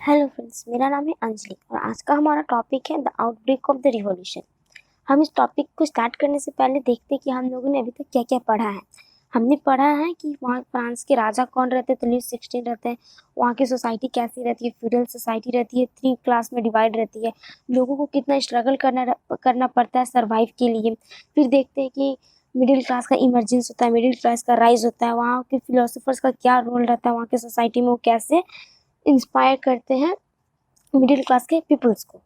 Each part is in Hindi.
हेलो फ्रेंड्स, मेरा नाम है अंजलि और आज का हमारा टॉपिक है the outbreak of the revolution. हम इस टॉपिक को स्टार्ट करने से पहले देखते हैं कि हम लोगों ने अभी तक क्या क्या पढ़ा है। हमने पढ़ा है कि वहाँ फ्रांस के राजा कौन रहते हैं, तो लुई 16 रहते हैं। वहाँ की सोसाइटी कैसी रहती है, फ्यूडल सोसाइटी रहती है, 3 क्लास में डिवाइड रहती है, लोगों को कितना स्ट्रगल करना पड़ता है सर्वाइव के लिए। फिर देखते हैं कि मिडिल क्लास का इमरजेंस होता है, मिडिल क्लास का राइज होता है, वहाँ के फिलोसोफर्स का क्या रोल रहता है, वहाँ के सोसाइटी में वो कैसे इंस्पायर करते हैं मिडिल क्लास के पीपल्स को।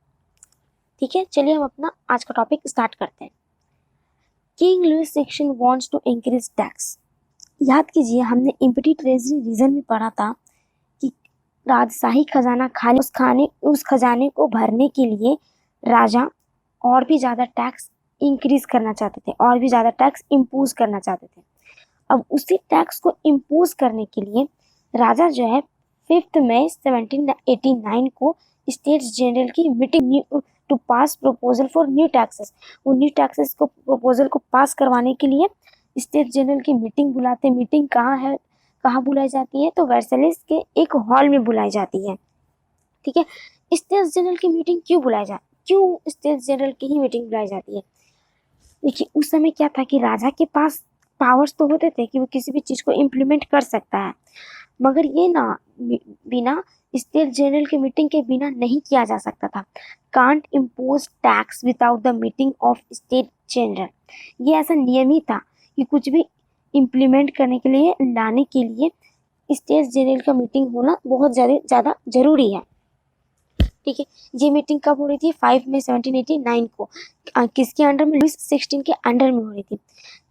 ठीक है, चलिए हम अपना आज का टॉपिक स्टार्ट करते हैं। King Louis 16 wants to increase tax. याद कीजिए, हमने इम्पीटी ट्रेजरी रीजन में पढ़ा था कि राजशाही खजाना उस खजाने को भरने के लिए राजा और भी ज़्यादा टैक्स इंक्रीज करना चाहते थे, और भी ज़्यादा टैक्स इम्पोज करना चाहते थे। अब उसी टैक्स को इम्पोज करने के लिए राजा जो है 5 मई 1789 को स्टेट्स जनरल की meeting to pass proposal for new taxes, वो न्यू टैक्सेस को प्रपोजल को पास करवाने के लिए स्टेट जनरल की मीटिंग बुलाते। मीटिंग कहाँ है, कहाँ बुलाई जाती है, तो वर्साइलेस के एक हॉल में बुलाई जाती है। ठीक है, स्टेट जनरल की मीटिंग क्यों स्टेट जनरल की ही मीटिंग बुलाई जाती है? देखिए, उस समय क्या था कि राजा के पास पावर्स तो होते थे कि वो किसी भी चीज़ को इम्प्लीमेंट कर सकता है, मगर ये ना बिना स्टेट जनरल की मीटिंग के बिना नहीं किया जा सकता था। Can't impose tax without the meeting of state general. ये ऐसा नियम ही था कि कुछ भी इम्प्लीमेंट करने के लिए, लाने के लिए स्टेट जनरल का मीटिंग होना बहुत ज़्यादा जरूरी है। ठीक है, ये मीटिंग कब हो रही थी? 5 मई 1789 को। किसके अंडर में? लुईस 16 के अंडर में हो रही थी।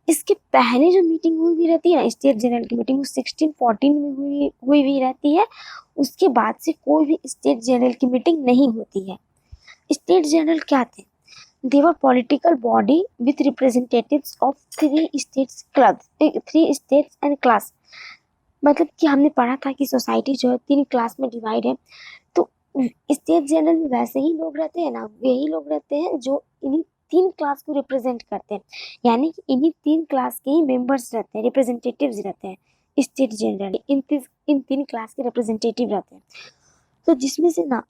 इसके पहले जो मीटिंग हुई भी रहती है ना, स्टेट जनरल की मीटिंग, वो 1614 में हुई भी रहती है। उसके बाद से कोई भी स्टेट जनरल की मीटिंग नहीं होती है। स्टेट जनरल क्या थे? They were political body with representatives of 3 states and class. मतलब कि हमने पढ़ा था कि सोसाइटी जो है 3 क्लास में डिवाइड है, तो स्टेट जनरल में वैसे ही लोग रहते हैं ना, वही लोग रहते हैं जो इन्हीं 3 क्लास को रिप्रेजेंट करते हैं। यानी कि इन्हीं 3 क्लास के ही मेंबर्स रहते हैं, रिप्रेजेंटेटिव्स रहते हैं। स्टेट जनरल इन 3 क्लास के रिप्रेजेंटेटिव रहते हैं। तो जिसमें से ना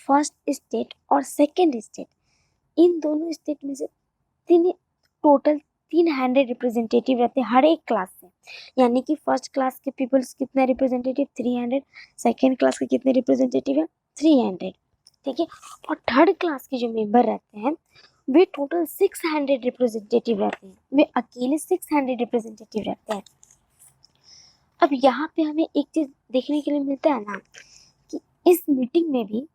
फर्स्ट स्टेट और सेकेंड स्टेट, इन दोनों स्टेट में से टोटल 300 रिप्रेजेंटेटिव रहते हैं हर एक क्लास से। यानी कि फर्स्ट क्लास के पीपल्स कितने रिप्रेजेंटेटिव? 300। सेकेंड क्लास के कितने रिप्रेजेंटेटिव है? 300। ठीक है, और थर्ड क्लास के जो मेंबर रहते हैं वे टोटल 600 रिप्रेजेंटेटिव रहते हैं। वे अकेले 600 रिप्रेजेंटेटिव रहते हैं। अब यहाँ पे हमें एक चीज देखने के लिए मिलता है ना कि इस मीटिंग में भी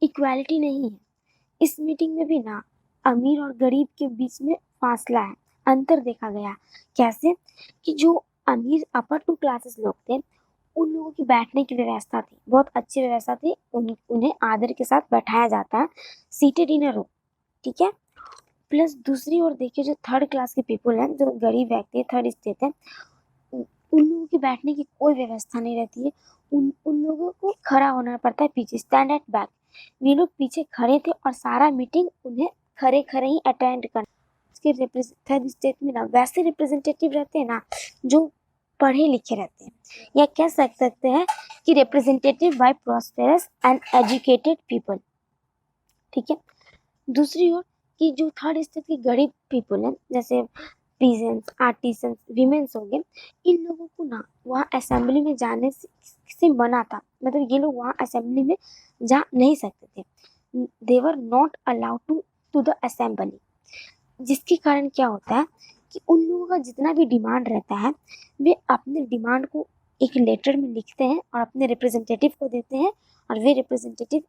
इक्वालिटी नहीं है। इस मीटिंग में भी ना अमीर और गरीब के बीच में फासला है, अंतर देखा गया। कैसे? कि जो अमीर अपर 2 क्लासेस लोग थे, उन लोगों की बैठने की व्यवस्था थी, बहुत अच्छी व्यवस्था थी। उन्हें आदर के साथ बैठाया जाता है, सीटेड इन अ रो। ठीक है, प्लस दूसरी ओर देखिए, जो थर्ड क्लास के पीपल हैं, जो गरीब व्यक्ति है, थर्ड स्टेट है, उन लोगों की बैठने की कोई व्यवस्था नहीं रहती है। उन लोगों को खड़ा होना पड़ता है पीछे, स्टैंड एट बैक। वे लोग पीछे खड़े थे और सारा मीटिंग उन्हें खड़े खड़े ही अटेंड करना। उसके थर्ड स्टेट में ना वैसे रिप्रेजेंटेटिव रहते हैं ना जो पढ़े लिखे रहते हैं, या कह सकते हैं कि representative by prosperous and educated people. ठीक है, दूसरी ओर कि जो थर्ड स्टेट के गरीब पीपल हैं, जैसे पीजेंट्स, आर्टिसंस, वीमेंस हो गए, इन लोगों को ना वहाँ असेंबली में जाने से मना था। मतलब ये लोग वहाँ असेंबली में जा नहीं सकते थे। They were not allowed to the assembly. जिसके कारण क्या होता है कि उन लोगों का जितना भी डिमांड रहता है, वे अपने डिमांड को एक लेटर में लिखते हैं और अपने रिप्रेजेंटेटिव को देते हैं, और वे रिप्रेजेंटेटिव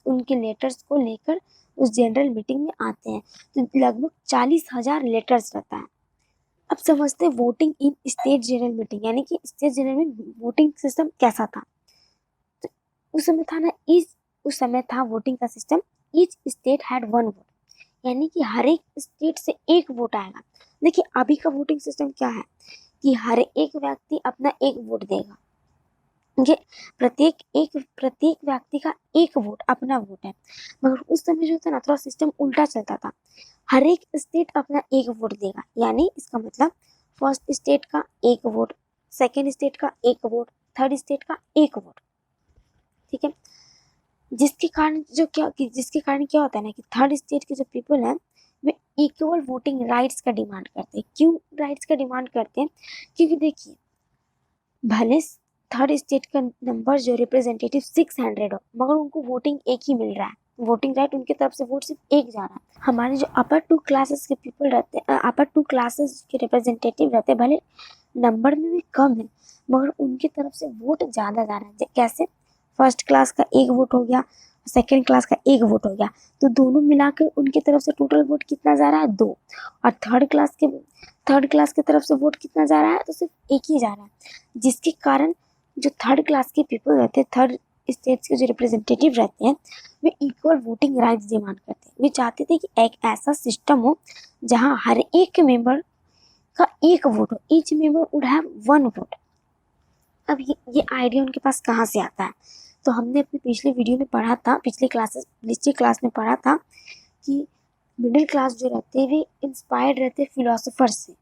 उनके लेटर्स को लेकर उस जनरल मीटिंग में आते हैं। तो लगभग 40,000 लेटर्स रहता है। अब समझते हैं voting in state general meeting, यानी कि स्टेट जनरल में वोटिंग सिस्टम कैसा था। तो उस समय था वोटिंग का system, each state had 1 vote, यानी कि हर एक स्टेट से 1 वोट आएगा। देखिए, अभी का वोटिंग सिस्टम क्या है कि हर एक व्यक्ति अपना 1 वोट देगा। ये प्रत्येक व्यक्ति का 1 वोट अपना वोट है। मगर उस समय जो था ना, थोड़ा सिस्टम उल्टा चलता था। हर एक स्टेट अपना 1 वोट देगा, यानी इसका मतलब फर्स्ट स्टेट का 1 वोट, सेकेंड स्टेट का 1 वोट, थर्ड स्टेट का 1 वोट। ठीक है, जिसके कारण क्या होता है ना कि थर्ड स्टेट के जो पीपल हैं वे इक्वल वोटिंग राइट्स का डिमांड करते हैं। क्यों राइट्स का डिमांड करते हैं? क्योंकि देखिए, भले थर्ड स्टेट का नंबर जो रिप्रेजेंटेटिव 600 हो, मगर उनको वोटिंग एक ही मिल रहा है, वोटिंग राइट उनकी तरफ से वोट सिर्फ एक जा रहा है। हमारे जो अपर टू क्लासेस के पीपल रहते हैं, अपर टू क्लासेस के रिप्रेजेंटेटिव रहते हैं, भले नंबर में भी कम है मगर उनकी तरफ से वोट ज़्यादा जा रहा है। कैसे? फर्स्ट क्लास का एक वोट हो गया, सेकेंड क्लास का एक वोट हो गया, तो दोनों मिलाकर उनकी तरफ से टोटल वोट कितना जा रहा है? 2। और थर्ड क्लास की तरफ से वोट कितना जा रहा है? तो सिर्फ एक ही जा रहा है, जिसके कारण जो थर्ड क्लास के पीपल रहते हैं, थर्ड स्टेट्स के जो रिप्रेजेंटेटिव रहते हैं, वे इक्वल वोटिंग राइट्स डिमांड करते हैं। वे चाहते थे कि एक ऐसा सिस्टम हो जहां हर एक मेंबर का एक वोट हो, each member would have 1 vote. अब ये आइडिया उनके पास कहाँ से आता है? तो हमने अपने पिछले वीडियो में पढ़ा था, पिछले क्लास में पढ़ा था कि मिडिल क्लास जो रहते हैं वे इंस्पायर्ड रहते हैं फिलोसोफर से।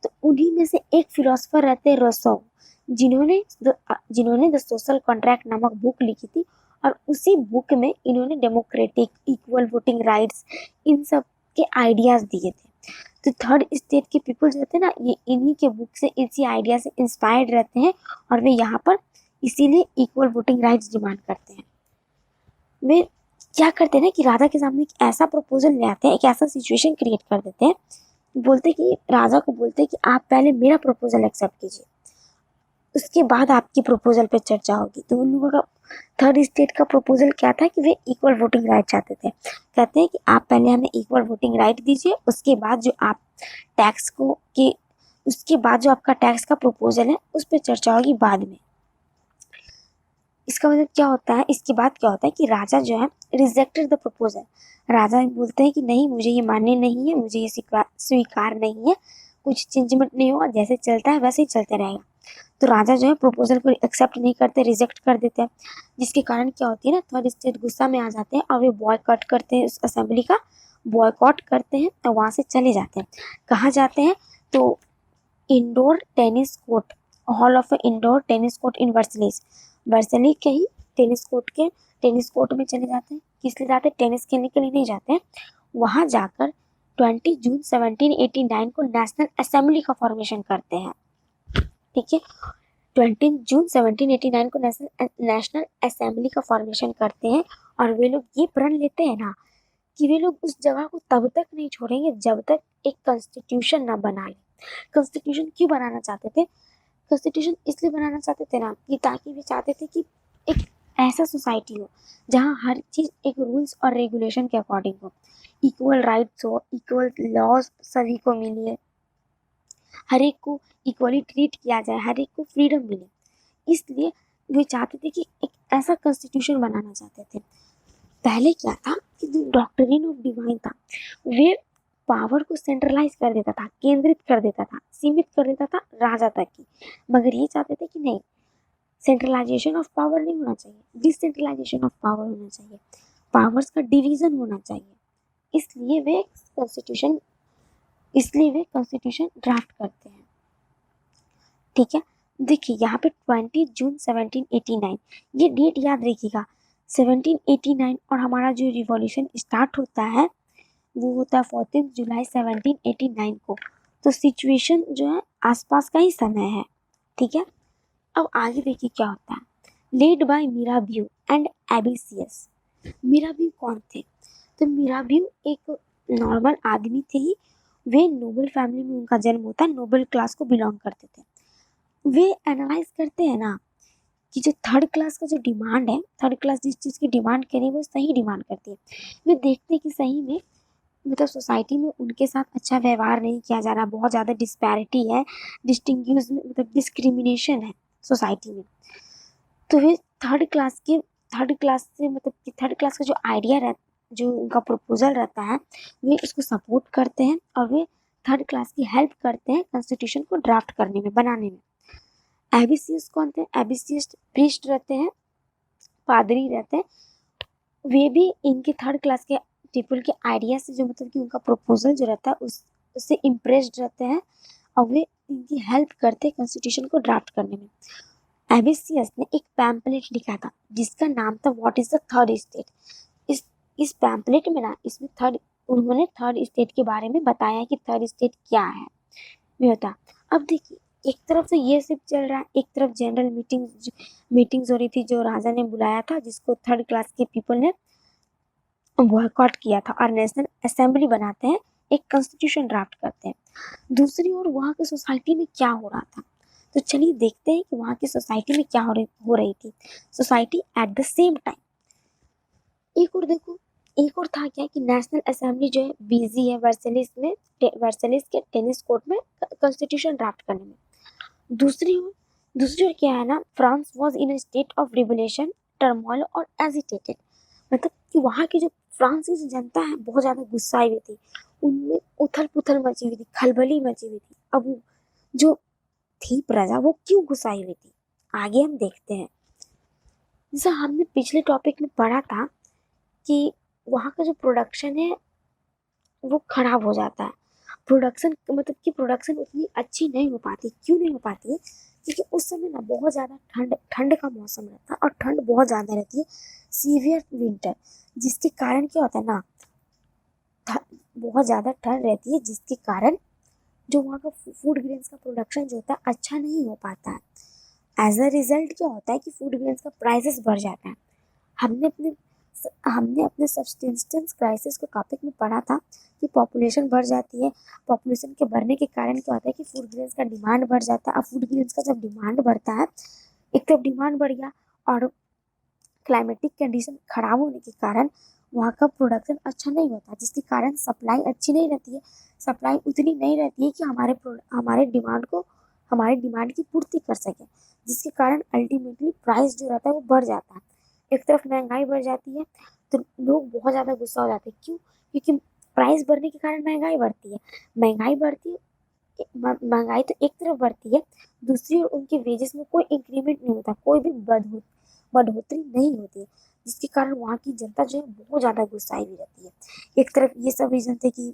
तो उन्हीं में से एक फिलोसोफर रहते हैं रोसो, जिन्होंने द सोशल कॉन्ट्रैक्ट नामक बुक लिखी थी, और उसी बुक में इन्होंने डेमोक्रेटिक, इक्वल वोटिंग राइट्स, इन सब के आइडियाज दिए थे। तो थर्ड स्टेट के पीपल जो रहते हैं ना, ये इन्हीं के बुक से, इसी आइडिया से इंस्पायर्ड रहते हैं, और वे यहाँ पर इसीलिए इक्वल वोटिंग राइट्स डिमांड करते हैं। वे क्या करते हैं ना कि राजा के सामने एक ऐसा प्रपोजल ले आते हैं, एक ऐसा सिचुएशन क्रिएट कर देते हैं, राजा को बोलते हैं कि आप पहले मेरा प्रपोजल एक्सेप्ट कीजिए, उसके बाद आपकी प्रपोजल पे चर्चा होगी। तो उन लोगों का थर्ड स्टेट का प्रपोजल क्या था कि वे इक्वल वोटिंग राइट चाहते थे। कहते हैं कि आप पहले हमें इक्वल वोटिंग राइट दीजिए, उसके बाद जो आपका टैक्स का प्रपोजल है उस पर चर्चा होगी बाद में। इसका मतलब क्या होता है? इसके बाद क्या होता है कि राजा जो है रिजेक्टेड द प्रपोजल। राजा बोलते हैं कि नहीं, मुझे ये मान्य नहीं है, मुझे ये स्वीकार नहीं है, कुछ चेंजमेंट नहीं होगा, जैसे चलता है वैसे ही चलते रहेगा। तो राजा जो है प्रपोजल को एक्सेप्ट नहीं करते, रिजेक्ट कर देते हैं, जिसके कारण क्या होती है ना, थर्ड स्टेट गुस्सा में आ जाते हैं और वे बॉयकॉट करते हैं, उस असेंबली का बॉयकॉट करते हैं और वहाँ से चले जाते हैं। कहाँ जाते हैं? तो indoor tennis court, hall of indoor tennis court in Versailles के ही टेनिस कोर्ट में चले जाते हैं। किस लिए जाते हैं? टेनिस खेलने के लिए नहीं जाते हैं। वहाँ जाकर 20 जून 1789 को नेशनल असेंबली का फॉर्मेशन करते हैं। ठीक है, 20 जून 1789 को नेशनल असेंबली का फॉर्मेशन करते हैं, और वे लोग ये प्रण लेते हैं ना कि वे लोग उस जगह को तब तक नहीं छोड़ेंगे जब तक एक कॉन्स्टिट्यूशन ना बना ले। कॉन्स्टिट्यूशन क्यों बनाना चाहते थे? कॉन्स्टिट्यूशन इसलिए बनाना चाहते थे ना कि ताकि वे चाहते थे कि एक ऐसा सोसाइटी हो जहाँ हर चीज़ एक रूल्स और रेगुलेशन के अकॉर्डिंग हो, इक्वल राइट्स हो, इक्वल लॉज सभी को मिले, हर एक को इक्वली ट्रीट किया जाए, हर एक को फ्रीडम मिले। इसलिए वे चाहते थे कि एक ऐसा कॉन्स्टिट्यूशन बनाना चाहते थे। पहले क्या था कि जो डॉक्ट्रिन ऑफ डिवाइन था, वे पावर को सेंट्रलाइज कर देता था, केंद्रित कर देता था, सीमित कर देता था राजा तक की। मगर ये चाहते थे कि नहीं, सेंट्रलाइजेशन ऑफ पावर नहीं होना चाहिए, डिसेंट्रलाइजेशन ऑफ पावर होना चाहिए, पावर्स का डिवीजन होना चाहिए। इसलिए वे कॉन्स्टिट्यूशन ड्राफ्ट करते हैं। ठीक है, देखिए यहाँ पे 20 जून 1789, ये डेट याद रखिएगा। 1789 और हमारा जो रिवॉल्यूशन स्टार्ट होता है वो होता है 14 जुलाई 1789 को। तो सिचुएशन जो है आसपास का ही समय है। ठीक है, अब आगे देखिए क्या होता है। Led by Mirabeau and Abbe Sieyes. Mirabeau कौन थे? तो मिराबियो एक नॉर्मल आदमी थे ही, वे नोबल फैमिली में उनका जन्म होता है, नोबल क्लास को बिलोंग करते थे। वे एनालाइज करते हैं ना कि जो थर्ड क्लास का जो डिमांड है, थर्ड क्लास जिस चीज़ की डिमांड करे वो सही डिमांड करती है। वे देखते हैं कि सही में मतलब सोसाइटी में उनके साथ अच्छा व्यवहार नहीं किया जा रहा, बहुत ज़्यादा डिस्पैरिटी है, डिस्क्रिमिनेशन है सोसाइटी में। तो वे थर्ड क्लास का जो आइडिया रहता, जो उनका प्रपोजल रहता है, वे उसको सपोर्ट करते हैं और वे थर्ड क्लास की हेल्प करते हैं कॉन्स्टिट्यूशन को ड्राफ्ट करने में, बनाने में। एबिसियस कौन थे? एबिसियस प्रीस्ट रहते हैं, पादरी रहते हैं। वे भी इनके थर्ड क्लास के पीपल के आइडिया से, जो मतलब कि उनका प्रपोजल जो रहता है उससे इम्प्रेस्ड रहते हैं, और वे इनकी हेल्प करते हैं कॉन्स्टिट्यूशन को ड्राफ्ट करने में। एबीसीएस ने एक पैम्पलेट लिखा था जिसका नाम था what is the third state. इस इस पैम्पलेट में ना इसमें थर्ड उन्होंने थर्ड स्टेट के बारे में बताया कि थर्ड स्टेट क्या है ये होता। अब देखिए एक तरफ तो ये सब चल रहा है, एक तरफ जनरल मीटिंग्स हो रही थी जो राजा ने बुलाया था जिसको थर्ड क्लास के पीपल ने बॉयकॉट किया था और नेशनल असेंबली बनाते हैं, एक कॉन्स्टिट्यूशन ड्राफ्ट करते हैं। दूसरी ओर वहाँ की सोसाइटी में क्या हो रहा था, तो चलिए देखते हैं कि वहाँ की सोसाइटी में क्या हो रही थी। Society at the same time एक और देखो, एक और था क्या कि नेशनल असेंबली जो है बिजी है वर्सेलिस के टेनिस कोर्ट में कॉन्स्टिट्यूशन ड्राफ्ट करने में। दूसरी ओर क्या है ना, France was in a state of revolution, turmoil और एजिटेटेड। मतलब कि वहाँ की जो फ्रांस की जो जनता है बहुत ज्यादा गुस्साई हुई थी, उनमें उथल पुथल मची हुई थी, खलबली मची हुई थी। अब जो थी प्रजा वो क्यों गुस्साई हुई थी, आगे हम देखते हैं। जैसा हमने पिछले टॉपिक में पढ़ा था कि वहाँ का जो प्रोडक्शन है वो खराब हो जाता है। प्रोडक्शन मतलब कि प्रोडक्शन उतनी अच्छी नहीं हो पाती। क्यों नहीं हो पाती है, क्योंकि उस समय ना बहुत ज़्यादा ठंड ठंड का मौसम रहता है और ठंड बहुत ज़्यादा रहती है, सीवियर विंटर, जिसके कारण क्या होता है ना, बहुत ज़्यादा ठंड रहती है जिसके कारण जो वहाँ का फूड ग्रेन्स का प्रोडक्शन जो होता है अच्छा नहीं हो पाता है। एज अ रिजल्ट क्या होता है कि फूड ग्रेन्स का प्राइसेस बढ़ जाता है। हमने अपने हमने अपने सब्सिस्टेंस क्राइसिस के टॉपिक में पढ़ा था कि पॉपुलेशन बढ़ जाती है। पॉपुलेशन के बढ़ने के कारण क्या होता है कि फूड ग्रेन्स का डिमांड बढ़ जाता है। अब फूड ग्रेन्स का जब डिमांड बढ़ता है, एक तरफ डिमांड बढ़ गया और क्लाइमेटिक कंडीशन खराब होने के कारण वहाँ का प्रोडक्शन अच्छा नहीं होता, जिसके कारण सप्लाई अच्छी नहीं रहती है। सप्लाई उतनी नहीं रहती है कि हमारे डिमांड की पूर्ति कर सके, जिसके कारण अल्टीमेटली प्राइस जो रहता है वो बढ़ जाता है। एक तरफ महंगाई बढ़ जाती है तो लोग बहुत ज़्यादा गुस्सा हो जाते हैं। क्यों? क्योंकि प्राइस बढ़ने के कारण महंगाई बढ़ती है। महंगाई बढ़ती है महंगाई तो एक तरफ बढ़ती है, दूसरी ओर उनके वेजेस में कोई इंक्रीमेंट नहीं होता, कोई भी बढ़ोतरी नहीं होती है, जिसके कारण वहाँ की जनता जो है बहुत ज़्यादा गुस्साई हुई रहती है। एक तरफ ये सब रीजन थे कि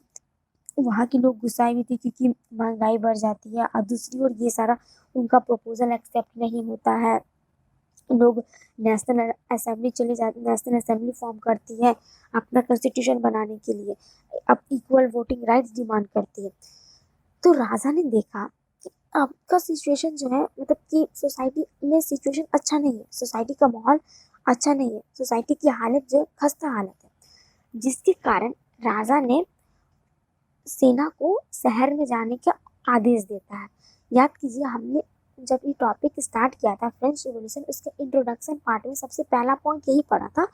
वहाँ के लोग गुस्साई हुई थी क्योंकि महंगाई बढ़ जाती है, और दूसरी ओर ये सारा उनका प्रपोजल एक्सेप्ट नहीं होता है। लोग नेशनल असेंबली फॉर्म करती है अपना कॉन्स्टिट्यूशन बनाने के लिए, अब इक्वल वोटिंग राइट्स डिमांड करती है। तो राजा ने देखा कि आपका सिचुएशन जो है, मतलब कि सोसाइटी में सिचुएशन अच्छा नहीं है, सोसाइटी का माहौल अच्छा नहीं है, सोसाइटी की हालत जो है खस्ता हालत है, जिसके कारण राजा ने सेना को शहर में जाने का आदेश देता है। याद कीजिए हमने जब ये टॉपिक स्टार्ट किया था फ्रेंच रिवॉल्यूशन, उसके इंट्रोडक्शन पार्ट में सबसे पहला पॉइंट यही पढ़ा था,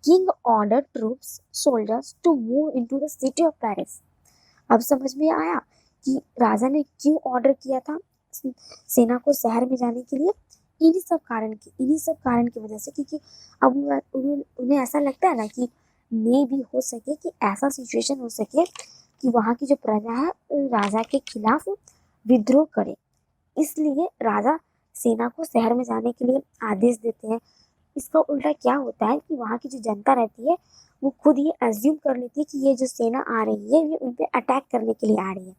king order troops soldiers to move into the city of Paris. अब समझ में आया कि राजा ने क्यों ऑर्डर किया था सेना को शहर में जाने के लिए। इन्हीं सब कारण की वजह से, क्योंकि अब उन्हें ऐसा लगता है ना कि मे भी हो सके कि ऐसा सिचुएशन हो सके कि वहाँ की जो प्रजा है राजा के खिलाफ विद्रोह करे, इसलिए राजा सेना को शहर में जाने के लिए आदेश देते हैं। इसका उल्टा क्या होता है कि वहाँ की जो जनता रहती है वो खुद ये एज्यूम कर लेती है कि ये जो सेना आ रही है ये उन पे अटैक करने के लिए आ रही है,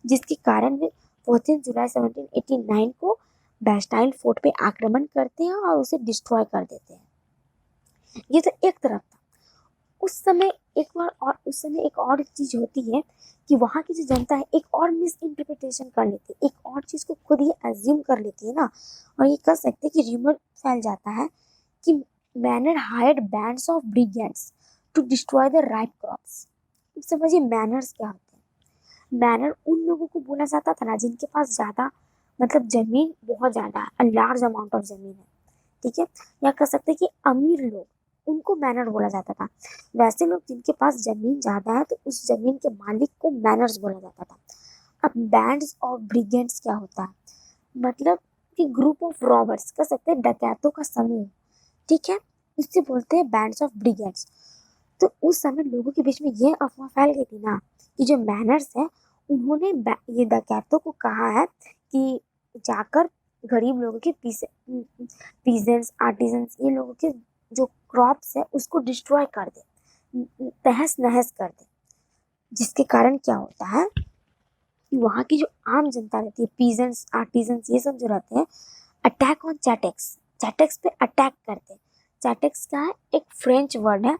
जिसके कारण वे 14 जुलाई 1789 को बैस्टाइल फोर्ट पे आक्रमण करते हैं और उसे डिस्ट्रॉय कर देते हैं। ये तो एक तरफ था। उस समय एक और चीज होती है कि वहाँ की जो जनता है एक और मिस इंटरप्रिटेशन कर लेती है, एक और चीज को खुद ही एज्यूम कर लेती है ना, और ये कह सकते हैं कि र्यूमर फैल जाता है कि manor hired bands of brigades to destroy the ripe crops. समझिए मैनर्स क्या होते हैं। मैनर उन लोगों को बोला जाता था ना जिनके पास ज्यादा, मतलब जमीन बहुत ज्यादा है, लार्ज अमाउंट ऑफ जमीन है, ठीक है, या कह सकते हैं कि अमीर लोग, उनको मैनर बोला जाता था। वैसे लोग जिनके पास जमीन ज्यादा है तो उस जमीन के मालिक को मैनर्स बोला जाता था। अब बैंड्स ऑफ ब्रिगेड्स क्या होता है, मतलब कि ग्रुप ऑफ रॉबर्स, कह सकते हैं डकैतों का समूह, ठीक है, इससे बोलते हैं बैंड्स ऑफ ब्रिगेड्स। तो उस समय लोगों के बीच में ये अफवाह फैल गई थी ना कि जो मैनर्स है उन्होंने ये डकैतों को कहा है कि जाकर गरीब लोगों के पीजेंट्स आर्टिजन्स, ये लोगों के जो क्रॉप्स है उसको डिस्ट्रॉय कर दे, तहस नहस कर दे, जिसके कारण क्या होता है कि वहाँ की जो आम जनता रहती है, पीजेंट्स आर्टिजन्स ये सब जो रहते हैं, अटैक ऑन चैटेक्स, चैटेक्स पे अटैक करते हैं। चैटेक्स क्या है? एक फ्रेंच वर्ड है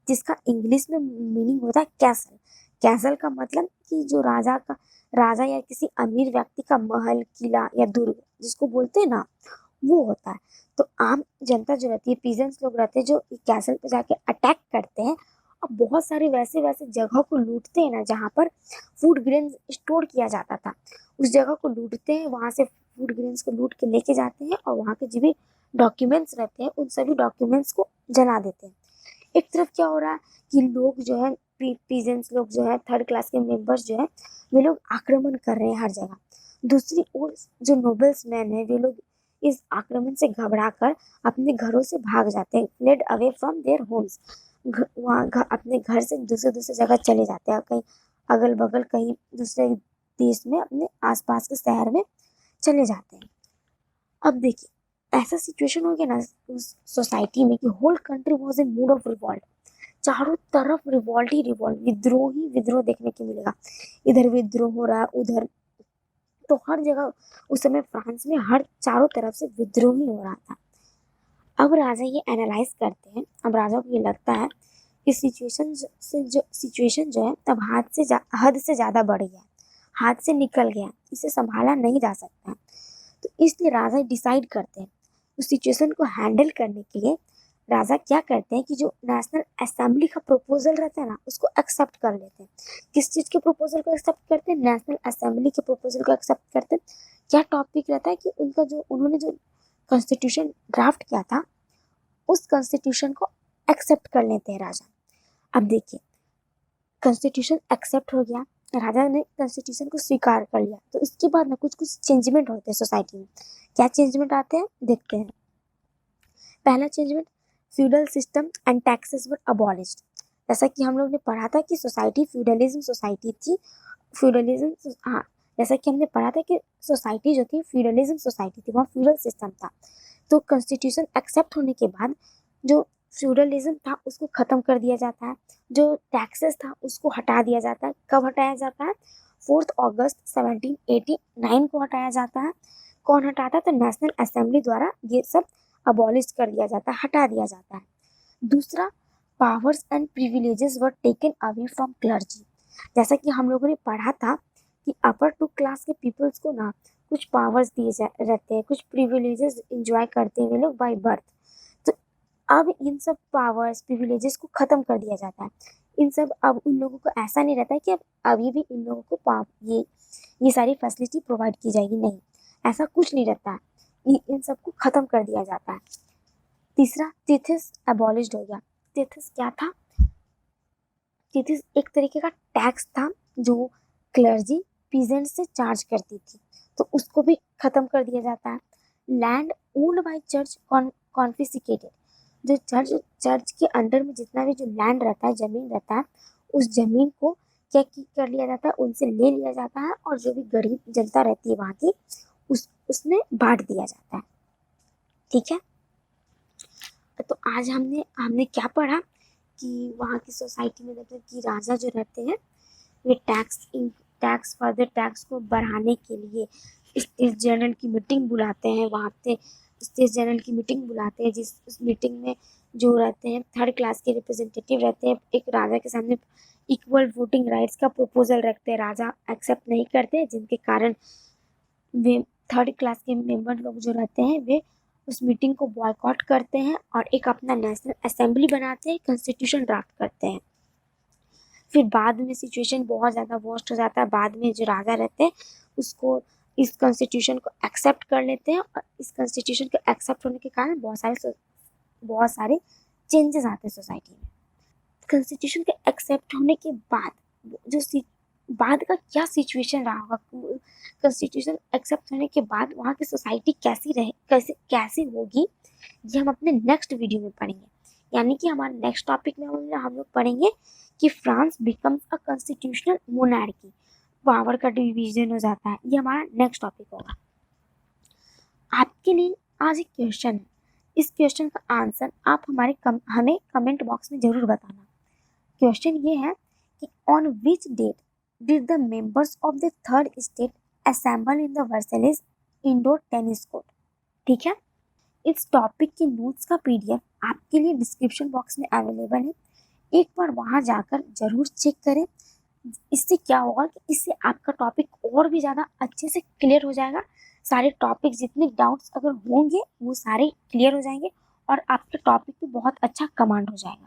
जिसका इंग्लिश में मीनिंग होता है कैसल। कैसल का मतलब कि जो राजा या किसी अमीर व्यक्ति का महल, किला या दुर्ग जिसको बोलते हैं ना, वो होता है। तो आम जनता जो रहती है, पीजेंट्स लोग रहते हैं, जो कैसल पे जाके अटैक करते हैं और बहुत सारे वैसे वैसे जगह को लूटते हैं ना जहाँ पर फूड ग्रेन स्टोर किया जाता था, उस जगह को लूटते हैं, वहां से फूड ग्रेन्स को लूट के लेके जाते हैं और वहाँ के जो भी डॉक्यूमेंट्स रहते हैं उन सभी डॉक्यूमेंट्स को जला देते हैं। एक तरफ क्या हो रहा है कि लोग जो है, पीजेंट्स लोग जो है, थर्ड क्लास के मेंबर्स जो है, वे लोग आक्रमण कर रहे हैं हर जगह। दूसरी ओर जो नोबल्स मैन है, वे लोग इस आक्रमण से घबरा कर अपने घरों से भाग जाते हैं, fled away from their homes. अपने घर से दूसरे दूसरे जगह चले जाते हैं, कहीं अगल बगल, कहीं दूसरे देश में, अपने आसपास के शहर में चले जाते हैं। अब देखिए, ऐसा सिचुएशन हो गया ना उस सोसाइटी में कि whole country was in mood of revolt. चारों तरफ रिवॉल्ट ही रिवॉल्ट, विद्रोह ही विद्रोह देखने को मिलेगा। इधर विद्रोह हो रहा है, उधर, तो हर जगह उस समय फ्रांस में हर चारों तरफ से विद्रोह ही हो रहा था। अब राजा ये एनालाइज करते हैं, अब राजा को ये लगता है कि सिचुएशन जो है अब हद से ज़्यादा बढ़ गया, हाथ से निकल गया, इसे संभाला नहीं जा सकता। तो इसलिए राजा डिसाइड करते हैं उस सिचुएशन को हैंडल करने के लिए। राजा क्या करते हैं कि जो नेशनल असेंबली का प्रपोजल रहता है ना, उसको एक्सेप्ट कर लेते हैं। किस चीज़ के प्रपोजल को एक्सेप्ट करते हैं? नेशनल असेंबली के प्रपोजल को एक्सेप्ट करते हैं। क्या टॉपिक रहता है कि उन्होंने जो कॉन्स्टिट्यूशन ड्राफ्ट किया था, उस कॉन्स्टिट्यूशन को एक्सेप्ट कर लेते हैं राजा। अब देखिए, कॉन्स्टिट्यूशन एक्सेप्ट हो गया, राजा ने कॉन्स्टिट्यूशन को स्वीकार कर लिया, तो उसके बाद ना कुछ कुछ चेंजमेंट होते हैं सोसाइटी में। क्या चेंजमेंट आते हैं, देखते हैं। पहला changement, feudal system and taxes were abolished. जैसा कि हम लोग ने पढ़ा था कि सोसाइटी फ्यूडलिज्म सोसाइटी थी, फ्यूडलिज्म, हाँ, जैसा कि हमने पढ़ा था कि सोसाइटी जो थी फ्यूडलिज्म सोसाइटी थी, वहाँ फ्यूडल सिस्टम था। तो कॉन्स्टिट्यूशन एक्सेप्ट होने के बाद जो फ्यूडलिज्म था उसको खत्म कर दिया जाता है, जो टैक्सेस था उसको हटा दिया जाता है। कब हटाया जाता है? 4 अगस्त 1789 को हटाया जाता है। कौन हटाता है? तो नेशनल असेंबली द्वारा ये सब अबॉलिश कर दिया जाता है, हटा दिया जाता है। दूसरा, powers and privileges were taken away from clergy. जैसा कि हम लोगों ने पढ़ा था कि अपर टू क्लास के पीपल्स को ना कुछ पावर्स रहते हैं, कुछ प्रिविलेजेस इंजॉय करते हैं वे लोग बाय बर्थ। तो अब इन सब पावर्स प्रिविलेजेस को खत्म कर दिया जाता है। इन सब, अब उन लोगों को ऐसा नहीं रहता है कि अब अभी भी इन लोगों को ये सारी फैसिलिटी प्रोवाइड की जाएगी, नहीं, ऐसा कुछ नहीं रहता है। इन सबको खत्म कर दिया जाता है। तीसरा, तिथिस अबॉलिश्ड हो गया। तिथिस क्या था? तिथिस एक तरीके का टैक्स था जो क्लर्जी पीजेंट से चार्ज करती थी, तो उसको भी खत्म कर दिया जाता है। Land owned by church confiscated. जो चर्च के अंडर में जितना भी जो लैंड रहता है, जमीन रहता है, उस जमीन को क्या कर लिया जाता है, उनसे ले लिया जाता है, और जो भी गरीब जनता रहती है वहाँ की, उसमें बांट दिया जाता है। ठीक है, तो आज हमने क्या पढ़ा कि वहाँ की सोसाइटी में मतलब कि राजा जो रहते हैं, वे फर्दर टैक्स को बढ़ाने के लिए स्टेट जनरल की मीटिंग बुलाते हैं। वहाँ पे स्टेट जनरल की मीटिंग बुलाते हैं, उस मीटिंग में जो रहते हैं थर्ड क्लास के रिप्रेजेंटेटिव रहते हैं, एक राजा के सामने इक्वल वोटिंग राइट्स का प्रपोजल रखते हैं। राजा एक्सेप्ट नहीं करते, जिनके कारण वे थर्ड क्लास के मेंबर लोग जो रहते हैं वे उस मीटिंग को बॉयकॉट करते हैं और एक अपना नेशनल असेंबली बनाते हैं, कॉन्स्टिट्यूशन ड्राफ्ट करते हैं। फिर बाद में सिचुएशन बहुत ज़्यादा वर्स्ट हो जाता है। बाद में जो राजा रहते हैं उसको इस कॉन्स्टिट्यूशन को एक्सेप्ट कर लेते हैं, और इस कॉन्स्टिट्यूशन को एक्सेप्ट होने के कारण बहुत सारे चेंजेस आते हैं सोसाइटी में। कॉन्स्टिट्यूशन के एक्सेप्ट होने के बाद जो बाद का क्या सिचुएशन रहा होगा, कॉन्स्टिट्यूशन एक्सेप्ट होने के बाद वहाँ की सोसाइटी कैसी होगी, ये हम अपने नेक्स्ट वीडियो में पढ़ेंगे। यानी कि हमारे नेक्स्ट टॉपिक में हम लोग पढ़ेंगे कि France becomes a constitutional monarchy, power का डिवीजन हो जाता है। ये हमारा नेक्स्ट टॉपिक होगा। आपके लिए आज एक क्वेश्चन है, इस क्वेश्चन का आंसर आप हमें कमेंट बॉक्स में जरूर बताना। क्वेश्चन ये है कि on which date did the members of the third state assemble in the Versailles indoor tennis court. ठीक है। इस टॉपिक के नोट्स का PDF आपके लिए डिस्क्रिप्शन बॉक्स में अवेलेबल है, एक बार वहाँ जाकर ज़रूर चेक करें। इससे क्या होगा कि इससे आपका टॉपिक और भी ज़्यादा अच्छे से क्लियर हो जाएगा। सारे टॉपिक जितने डाउट्स अगर होंगे वो सारे क्लियर हो जाएंगे और आपके टॉपिक पे बहुत अच्छा कमांड हो जाएगा।